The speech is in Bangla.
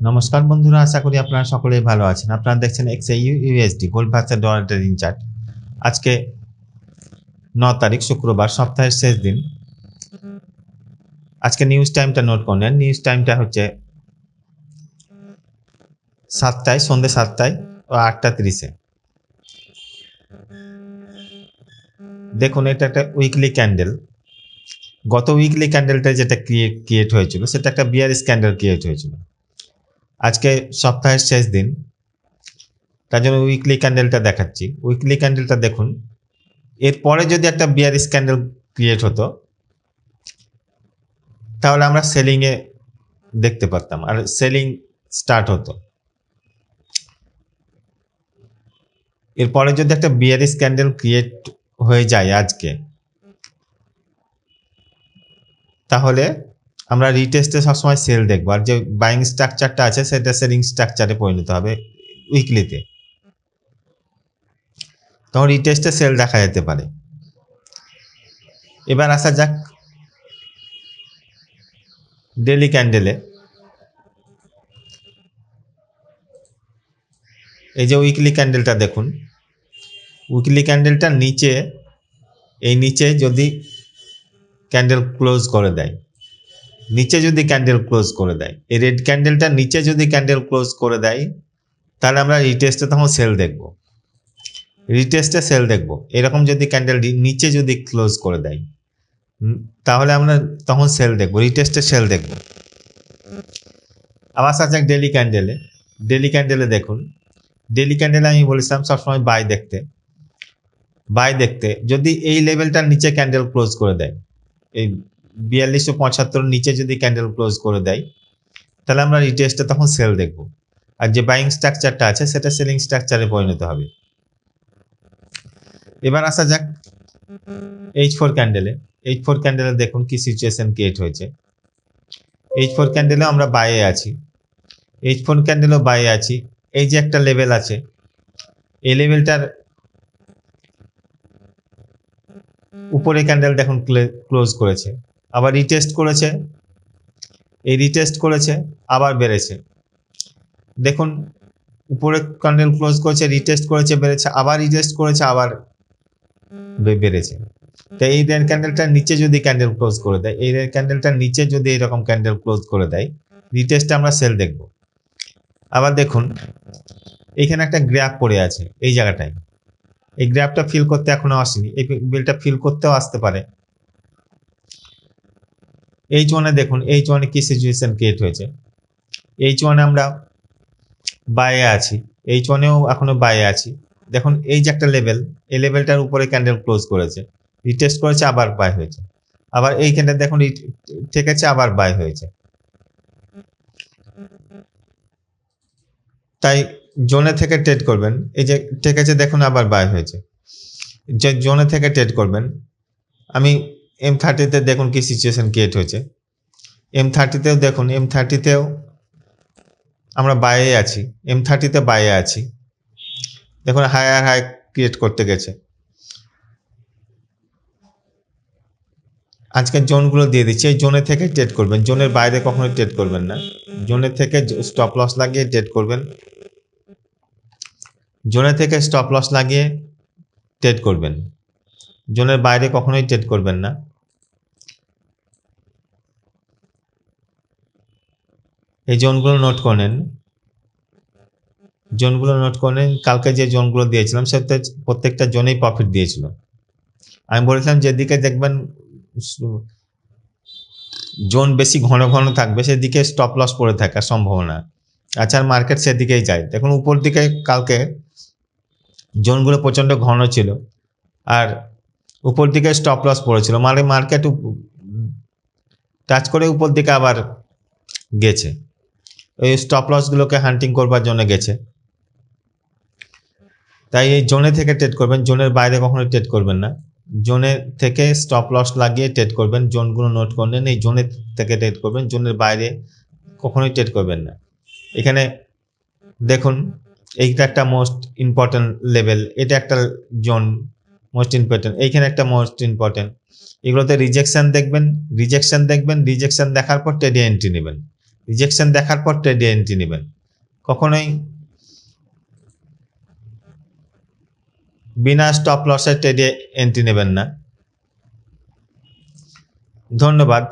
নমস্কার বন্ধুরা, আশা করি আপনারা সকলেই ভালো আছেন। আপনারা দেখছেন XAU USD gold versus dollar trading chart. আজকে 9 তারিখ শুক্রবার, সপ্তাহের শেষ দিন। আজকে নিউজ টাইমটা নোট করে নেন। নিউজ টাইমটা হচ্ছে 7টায়, সন্ধ্যে 7টায় ও 8:30-এ। দেখুন, এটা একটা উইকলি ক্যান্ডেল। গত উইকলি ক্যান্ডেলটা যেটা ক্রিয়েট হয়েছিল সেটা একটা বিয়ারিশ ক্যান্ডেল ক্রিয়েট হয়েছিল। আজকে সপ্তাহের শেষ দিন, তার জন্য উইকলি ক্যান্ডেলটা দেখাচ্ছি। উইকলি ক্যান্ডেলটা দেখুন, এরপরে যদি একটা বিয়ারিশ ক্যান্ডেল ক্রিয়েট হতো তাহলে আমরা সেলিংয়ে দেখতে পারতাম আর সেলিং স্টার্ট হতো। এরপরে যদি একটা বিয়ারিশ ক্যান্ডেল ক্রিয়েট হয়ে যায় আজকে, তাহলে আমরা রিটেস্টে সবসময় সেল দেখবো, আর যে বাইং স্ট্রাকচারটা আছে সেটা সেলিং স্ট্রাকচারে পরিণত হবে উইকলিতে। তখন রিটেস্টে সেল দেখা যেতে পারে। এবার আসা যাক ডেলি ক্যান্ডেলে। এই যে উইকলি ক্যান্ডেলটা দেখুন, উইকলি ক্যান্ডেলটা নিচে যদি ক্যান্ডেল ক্লোজ করে দেয়, এই রেড ক্যান্ডেলটা নিচে যদি ক্যান্ডেল ক্লোজ করে দেয়, তাহলে আমরা রিটেস্টে তখন সেল দেখব। এরকম যদি ক্যান্ডেল নিচে যদি ক্লোজ করে দেয়, তাহলে আমরা তখন সেল দেখব, রিটেস্টে সেল দেখব। আবার আসা যাক ডেলি ক্যান্ডেলে দেখুন, ডেলি ক্যান্ডেলে আমি বলেছিলাম সবসময় বাই দেখতে যদি এই লেভেলটার নিচে ক্যান্ডেল ক্লোজ করে দেয়, এই 4275 নিচে যদি ক্যান্ডেল ক্লোজ করে দেয়, তাহলে আমরা রিটেস্টে তখন সেল দেখব, আর যে বাইং স্ট্রাকচারটা আছে সেটা সেলিং স্ট্রাকচারে পরিণত হবে। এবার আসা যাক H4 ক্যান্ডেলে দেখুন কি সিচুয়েশন ক্রিয়েট হয়েছে। H4 ক্যান্ডেলেও আমরা বাইয়ে আছি। এই যে একটা লেভেল আছে, এই লেভেলটার উপরে ক্যান্ডেল দেখুন ক্লোজ করেছে, আবার রিটেস্ট করেছে, আবার বেড়েছে। দেখুন, উপরে ক্যান্ডেল ক্লোজ করেছে, রিটেস্ট করেছে, বেড়েছে, আবার রিটেস্ট করেছে, আবার বেড়েছে। তো এই রেড ক্যান্ডেলটার নিচে যদি ক্যান্ডেল ক্লোজ করে দেয়, এরকম ক্যান্ডেল ক্লোজ করে দেয়, রিটেস্টে আমরা সেল দেখব। আবার দেখুন, এখানে একটা গ্র্যাপ পড়ে আছে এই জায়গাটায়। এই গ্র্যাপটা ফিল করতে এখনো আসেনি, এই বিলটা ফিল করতেও আসতে পারে। H1-এ দেখুন, H1-এ কি সিচুয়েশন ক্রিয়েট হয়েছে। H1-এ আমরা বাইয়ে আছি, H1-এও এখনো বাইয়ে আছি। দেখুন, এই যে একটা লেভেল, এই লেভেলটার উপরে ক্যান্ডেল ক্লোজ করেছে, রিটেস্ট করেছে, আবার বাই হয়েছে, আবার এই ক্যান্ডেল দেখুন ঠেকেছে, আবার বাই হয়েছে। তাই জোনে থেকে ট্রেড করবেন। এই যে ঠেকেছে দেখুন, আবার বাই হয়েছে, যে জোনে থেকে ট্রেড করবেন। আমি M30-তে দেখুন কি সিচুয়েশন ক্রিয়েট হয়েছে। M30-তেও দেখুন, M30-তেও আমরা বাইয়ে আছি, M30-তে বাইয়ে আছি। দেখুন হায়ার হাই ক্রিয়েট করতে গেছে। আজকে জোনগুলো দিয়ে দিচ্ছি, এই জোনে থেকে ট্রেড করবেন, জোনের বাইরে কখনোই ট্রেড করবেন না। জোনে থেকে স্টপ লস লাগিয়ে ট্রেড করবেন, জোনের বাইরে কখনোই ট্রেড করবেন না। এই জোনগুলো নোট করে নেন। কালকে যে জোনগুলো দিয়েছিলাম সেটা প্রত্যেকটা জোনেই প্রফিট দিয়েছিল। আমি বলেছিলাম যেদিকে দেখবেন জোন বেশি ঘন ঘন থাকবে সেদিকে স্টপ লস পড়ে থাকার সম্ভাবনা। আচ্ছা, মার্কেট সেদিকেই যায়। দেখুন, উপর দিকে কালকে জোনগুলো প্রচণ্ড ঘন ছিল আর উপর দিকে স্টপ লস পড়েছিল, মানে মার্কেট টাচ করে উপর দিকে আবার গেছে, ওই স্টপ লসগুলোকে হান্টিং করবার জন্য গেছে। তাই এই জোনে থেকে ট্রেড করবেন, জোনের বাইরে কখনো ট্রেড করবেন না। জোনে থেকে স্টপ লস লাগিয়ে ট্রেড করবেন, জোনগুলো নোট করে নেন। এই জোনে থেকে ট্রেড করবেন, জোনের বাইরে কখনোই ট্রেড করবেন না। এখানে দেখুন, এইটা একটা মোস্ট ইম্পর্টেন্ট লেভেল, এটা একটা জোন মোস্ট ইম্পর্টেন্ট, এইখানে একটা মোস্ট ইম্পর্টেন্ট। এগুলোতে রিজেকশন দেখবেন, রিজেকশন দেখার পর ট্রেডে এন্ট্রি নেবেন। রিজেকশন দেখার পর ট্রেডে এন্ট্রি নেবেন, কখনোই বিনা স্টপ লসের ট্রেডে এন্ট্রি নেবেন না। ধন্যবাদ।